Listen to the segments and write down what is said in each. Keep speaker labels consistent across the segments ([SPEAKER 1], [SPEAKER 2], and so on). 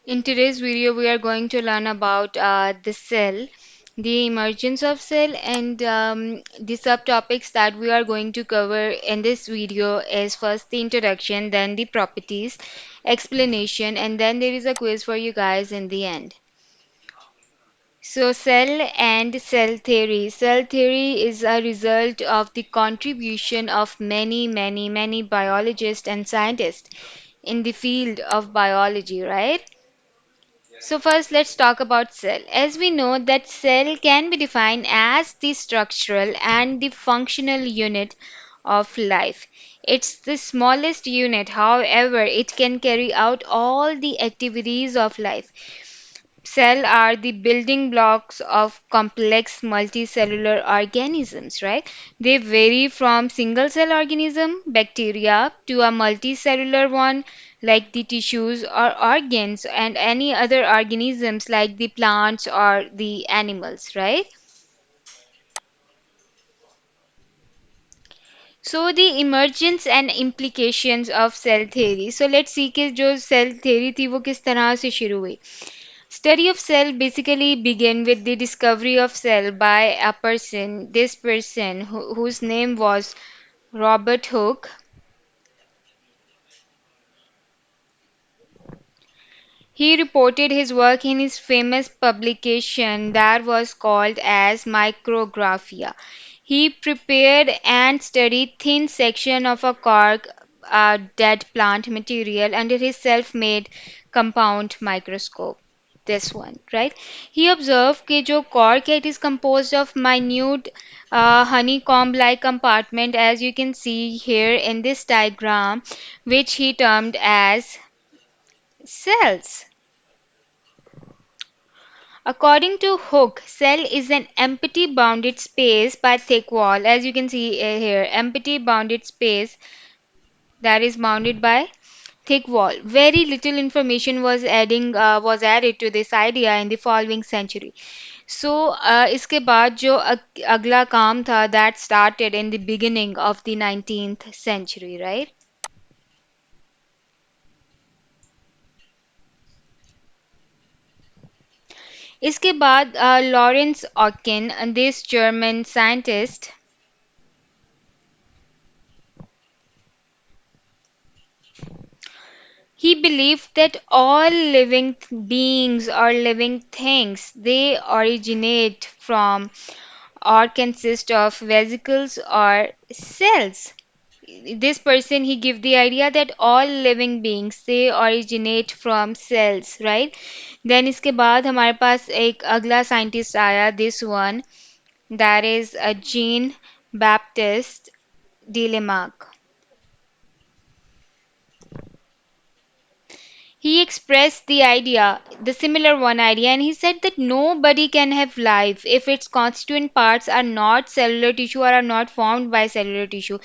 [SPEAKER 1] In today's video, we are going to learn about the cell, the emergence of cell, and the subtopics that we are going to cover in this video is first the introduction, then the properties, explanation, and then there is a quiz for you guys in the end. So, cell and cell theory. Cell theory is a result of the contribution of many biologists and scientists in the field of biology, right? So first let's talk about cell. As we know that cell can be defined as the structural and the functional unit of life. It's the smallest unit, however, it can carry out all the activities of life. Cell are the building blocks of complex multicellular organisms, right? They vary from single cell organism, bacteria, to a multicellular one like the tissues or organs and any other organisms like the plants or the animals, right? So the emergence and implications of cell theory. So let's see कि जो cell theory थी वो किस तरह से शुरू हुई. Study of cell basically began with the discovery of cell by a person, this person whose name was Robert Hooke. He reported his work in his famous publication that was called as Micrographia. He prepared and studied thin section of a cork, dead plant material under his self-made compound microscope. This one, right? He observed कि जो cork है, it is composed of minute honeycomb-like compartment, as you can see here in this diagram, which he termed as cells. According to Hooke, cell is an empty bounded space by thick wall. As you can see here, empty bounded space that is bounded by thick wall. Very little information was added to this idea in the following century. So इसके बाद जो अगला काम था that started in the beginning of the 19th century, right? इसके बाद Lawrence Ocken, this German scientist, he believed that all living beings or living things they originate from or consist of vesicles or cells. This person he give the idea that all living beings they originate from cells, right? Then इसके बाद हमारे पास एक अगला scientist आया, this one, that is a Jean Baptiste Delamarck. He expressed the idea, the similar one idea, and he said that nobody can have life if its constituent parts are not cellular tissue or are not formed by cellular tissue.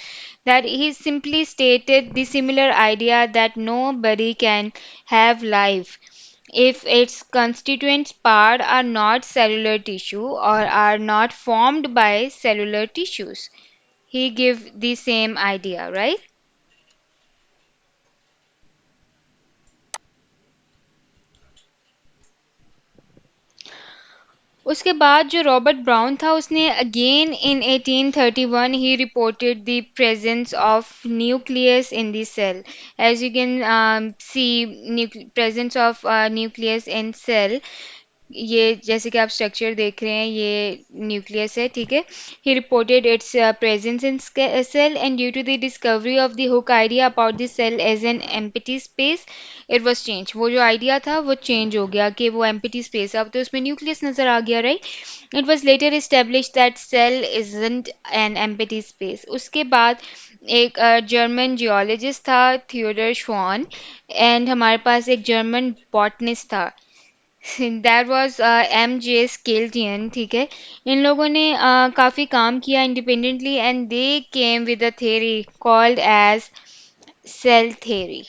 [SPEAKER 1] That he simply stated the similar idea that nobody can have life if its constituent part are not cellular tissue or are not formed by cellular tissues. He gave the same idea, right? उसके बाद जो Robert brown था उसने again in 1831 he reported the presence of nucleus in the cell. As you can see presence of nucleus in cell. ये जैसे कि आप structure देख रहे हैं ये न्यूक्लियस है, ठीक है. He reported its presence in cell and due to the discovery of the Hooke idea about the cell as an empty space it was change. वो जो आइडिया था वो चेंज हो गया कि वो एम्प्टी स्पेस अब तो उसमें न्यूक्लियस नजर आ गया, right. It was later establish that cell isn't an empty space. उसके बाद एक जर्मन जियोलॉजिस्ट था थियोडर श्वान एंड हमारे पास एक जर्मन बॉटनिस्ट था that was M J Schleiden, ठीक है. इन लोगों ने काफ़ी काम किया independently and they came with a theory called as cell theory.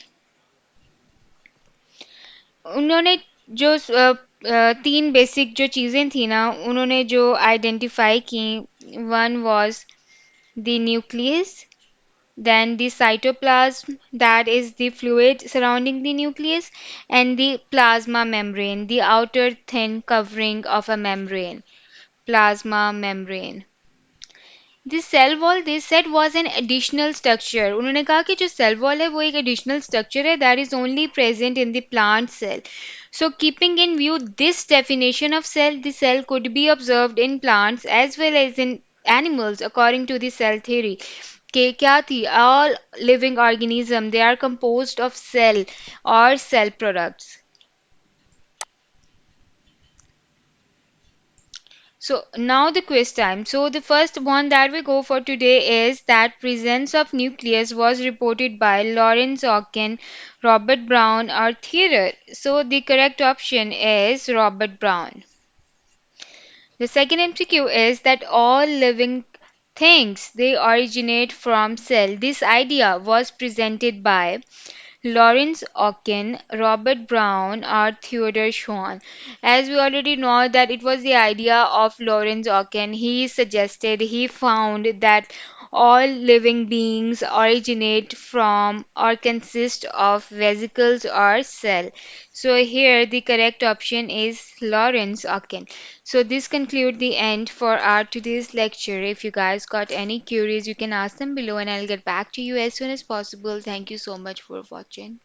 [SPEAKER 1] उन्होंने जो तीन बेसिक जो चीज़ें थी ना उन्होंने जो आइडेंटिफाई की, one was the nucleus, Then the cytoplasm, that is the fluid surrounding the nucleus, and the plasma membrane, the outer thin covering of a membrane, plasma membrane. The cell wall they said was an additional structure. उन्होंने कहा कि जो cell wall है वो एक additional structure है that is only present in the plant cell. So keeping in view this definition of cell, the cell could be observed in plants as well as in animals according to the cell theory. कि क्या थी? All living organism they are composed of cell or cell products. So now the quiz time. So the first one that we go for today is that presence of nucleus was reported by Lawrence Ocken, Robert Brown or Theodore. So the correct option is Robert Brown. The second MCQ is that all living things they originate from cell. This idea was presented by Lawrence Ocken, Robert Brown, or Theodore Schwann. As we already know that it was the idea of Lawrence Ocken. He suggested, he found that all living beings originate from or consist of vesicles or cell. So here the correct option is Lawrence Ocken. So this concludes the end for our today's lecture. If you guys got any queries, you can ask them below and I'll get back to you as soon as possible. Thank you so much for watching.